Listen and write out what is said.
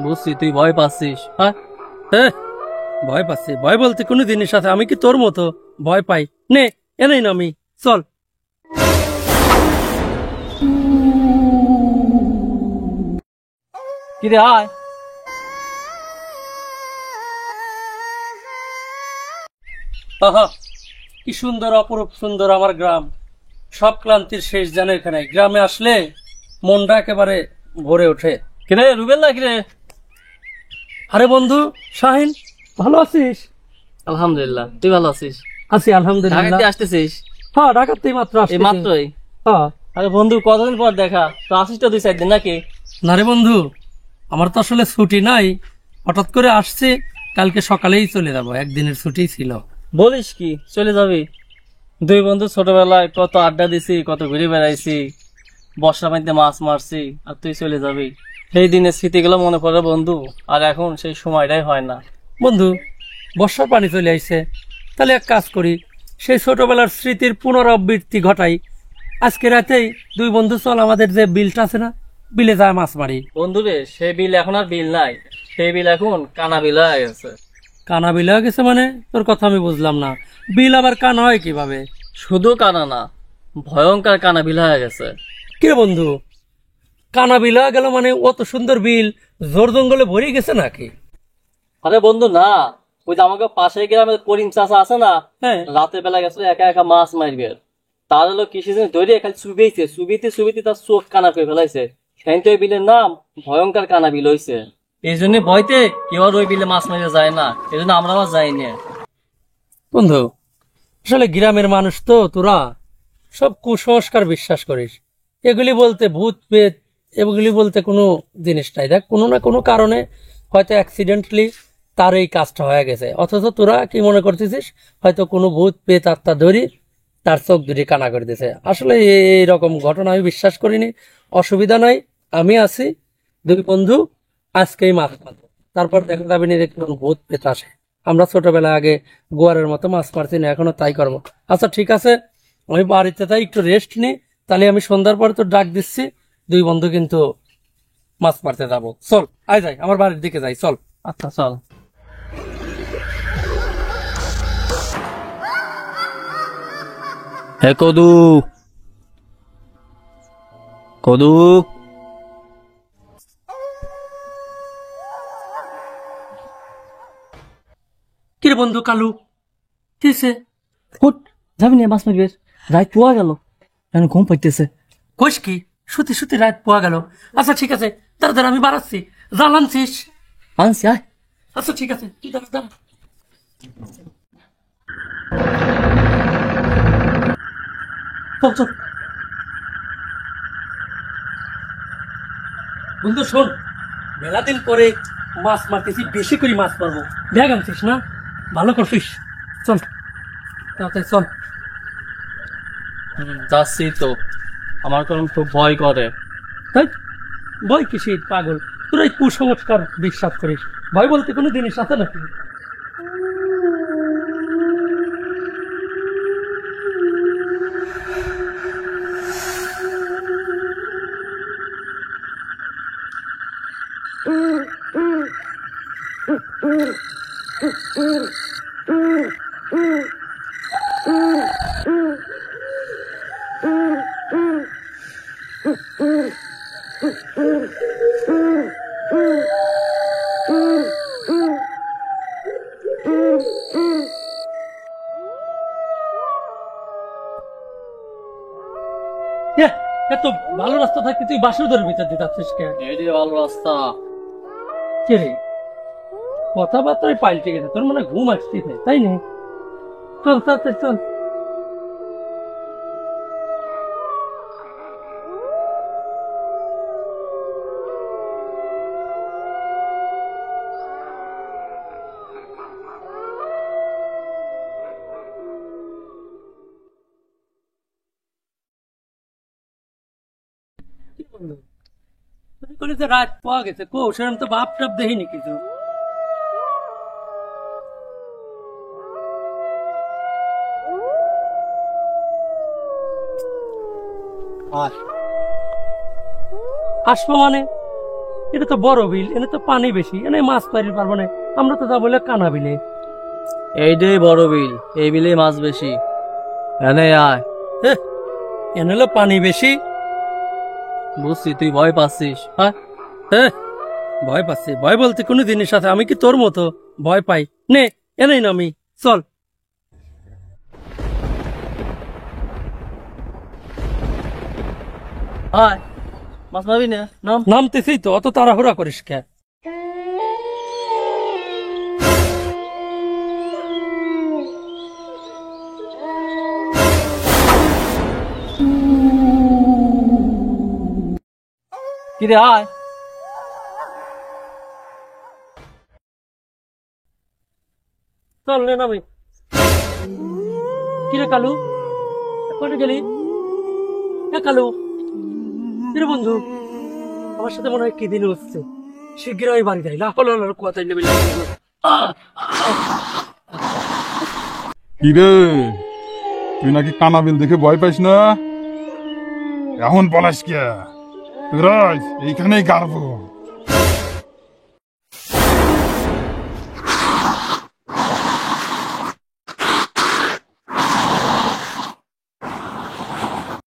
বুঝছি তুই ভয় পাচ্ছিস। হ্যাঁ, হ্যাঁ, ভয় পাচ্ছি? ভয় বলতে কোনো জিনিস আছে? আমি কি তোর মতো ভয় পাই? নে, এনেই নামি, চল। কিরে আয়। আহা, কি সুন্দর, অপরূপ সুন্দর আমার গ্রাম। সব ক্লান্তির শেষ যেন এখানে। গ্রামে আসলে মনটা একেবারে ভরে ওঠে। কিরে রুবেল না কিরে? আরে বন্ধু শাহিন, ভালো আছিস? আলহামদুলিল্লাহ, তুই ভালো আছিস? আছি আলহামদুলিল্লাহ। ঢাকাতে আসতেছিস? হ্যাঁ, ঢাকাতেই মাত্র এই আসছি। মাত্রই? হ্যাঁ। আরে বন্ধু, কতদিন পর দেখা, তো আসিস তো 2-4 দিন নাকি? না রে বন্ধু, আমার তো আসলে ছুটি নাই, হঠাৎ করে আসছে। কালকে সকালেই চলে যাবো, একদিনের ছুটি ছিল। বলিস কি, চলে যাবি? দুই বন্ধু ছোটবেলায় কত আড্ডা দিছি, কত ঘুরে বেড়াইছি, বর্ষা পানিতে মাছ মারছি, আর তুই চলে যাবি? সেই দিনের স্মৃতিগুলো মনে পড়ে বন্ধু, আর এখন সেই সময়টাই হয় না। বন্ধু, বর্ষার পানি চলে আইছে, তাহলে এক কাজ করি, সেই ছোটবেলার স্মৃতির পুনরাবৃত্তি ঘটাই। আজকে রাতেই দুই বন্ধু চল, আমাদের যে বিলটা আছে না, বিলে যায় মাছ মারি। বন্ধু রে, সেই বিল এখন আর বিল নাই, সেই বিল এখন কানা বিল হয়ে গেছে। কানা বিল হয়ে গেছে মানে? তোর কথা আমি বুঝলাম না। বিল আবার কানা হয় কিভাবে? শুধু কানা না, ভয়ঙ্কর কানা বিল হয়ে গেছে। কিরে বন্ধু, কানা বিল হয়ে গেল মানে অত সুন্দর বিল জোর জঙ্গলে ভরে গেছে নাকি? আরে বন্ধু না, ওই যে আমাকে পাশের গ্রামে করিম চাচা আছে না, হ্যাঁ। রাতের বেলা গেছে একা একা মাছ মারবে। তার হলো কৃষি ধরে খালি চুবিয়েছে, চুবিতে চুবিতে তার চোখ কানা করে ফেলাইছে। সেই তো ওই বিলের নাম ভয়ঙ্কর কানা বিল হইছে। এই জন্য ভয়তে কেউ আর ওই বিলে মাছ মারতে যায় না, এই জন্য আমরা আবার যাই না। বন্ধু, আসলে গ্রামের মানুষ তো তোরা সব কুসংস্কার বিশ্বাস করিস। এগুলি বলতে ভূত পেত, এগুলি বলতে কোনো জিনিস নাই। দেখ, কোনো না কোনো কারণে হয়তো অ্যাক্সিডেন্টলি তার এই কাজটা হয়ে গেছে, অথচ তোরা কি মনে করতেছিস হয়তো কোনো ভূত পেত আত্মা ধরি তার চোখ দুটি কানা করে দিয়েছে। আসলে এইরকম ঘটনা আমি বিশ্বাস করিনি। অসুবিধা নাই, আমি আছি, দুই বন্ধু আজকেই মাছ মারবো। তারপর দেখা যাবে না যে কোনো ভূত পেত আসে। আমরা ছোটবেলায় আগে গোয়ারের মতো মাছ মারছি না, এখনো তাই করবো। আচ্ছা ঠিক আছে, আমি বাড়িতে তাই একটু রেস্ট নিই। তাহলে আমি সন্ধ্যার পরে তো ডাক দিচ্ছি, দুই বন্ধু কিন্তু মাছ মারতে যাবো। চল, আয় যাই, আমার বাড়ির দিকে যাই, চল। আচ্ছা চল। হে কদু, কদু। কিরে বন্ধু কালু, কিসে? হুট, যাবি না মাছ মারবে? রাত পোয়া গেল, এখন ঘুম পাইতেছে। কোষ কি, সত্যি সত্যি রাত পোয়া গেল? আচ্ছা ঠিক আছে, তাড়াতাড়ি আমি বাড়াচ্ছি, জ্বালানছিস? আনছি আয়। আচ্ছা ঠিক আছে, তুই দাঁড়া দাঁড়া। চল চল। বন্ধু শোন, মেলা দিন পরে মাছ মারতেছি, বেশি করে মাছ মারবো। ব্যাগ আনছিস না? ভালো করছিস, চল তাড়াতাড়ি চল। যাচ্ছি তো, আমার কারণ খুব ভয় করে। তাই ভয় কিসির পাগল, তোরা এই কুসংস্কার বিশ্বাস করিস? ভয় বলতে কোনো জিনিস আছে নাকি? এ, এত ভালো রাস্তা থাকতে তুই বাসুদের ভিতর দিয়ে যাচ্ছিস কেন? এটি ভালো রাস্তা। কে রে, কথাবার্তায় পাল্টে গেছে, তোর মনে হয় ঘুম আসতেছে তাই না? চল তাড়াতাড়ি চল। কি বললো? তুই বলিস যে রাত পাওয়া গেছে, কো সেরকম তো বাপ টাপ দেখিনি কিছু। আসবো মানে এটা তো বড় বিল, এনে তো পানি বেশি, এনে মাছ মারি পারবো না। আমরা তো যাবো কানা বিলে। এইটাই বড় বিল, এই বিলে মাছ বেশি। এনে আয়। হ্যাঁ, এনে হলো পানি বেশি। বুঝছি তুই ভয় পাচ্ছিস। হ্যাঁ, হ্যাঁ, ভয় পাচ্ছি? ভয় বলতে কোনো জিনিস আছে? আমি কি তোর মতো ভয় পাই? নে, এনেই নামি, চল। আয়, মাছ মারবি না? নাম। নামতেছি তো, অত তাড়াহুড়া করিস কে? কিরে আয়। চল নে নামি। কিরে কালু, কোথায় গেলি? কালু, কিরে বন্ধু, আমার সাথে মনে হয় কি দিন হচ্ছে। শীঘ্রই বাড়ি যাই, লাফালো কোথায় নেবে। কি রে, তুই নাকি কানাবিল দেখে ভয় পাইস না? এখন পলাশ কে? তোরা এইখানেই গাড়বো।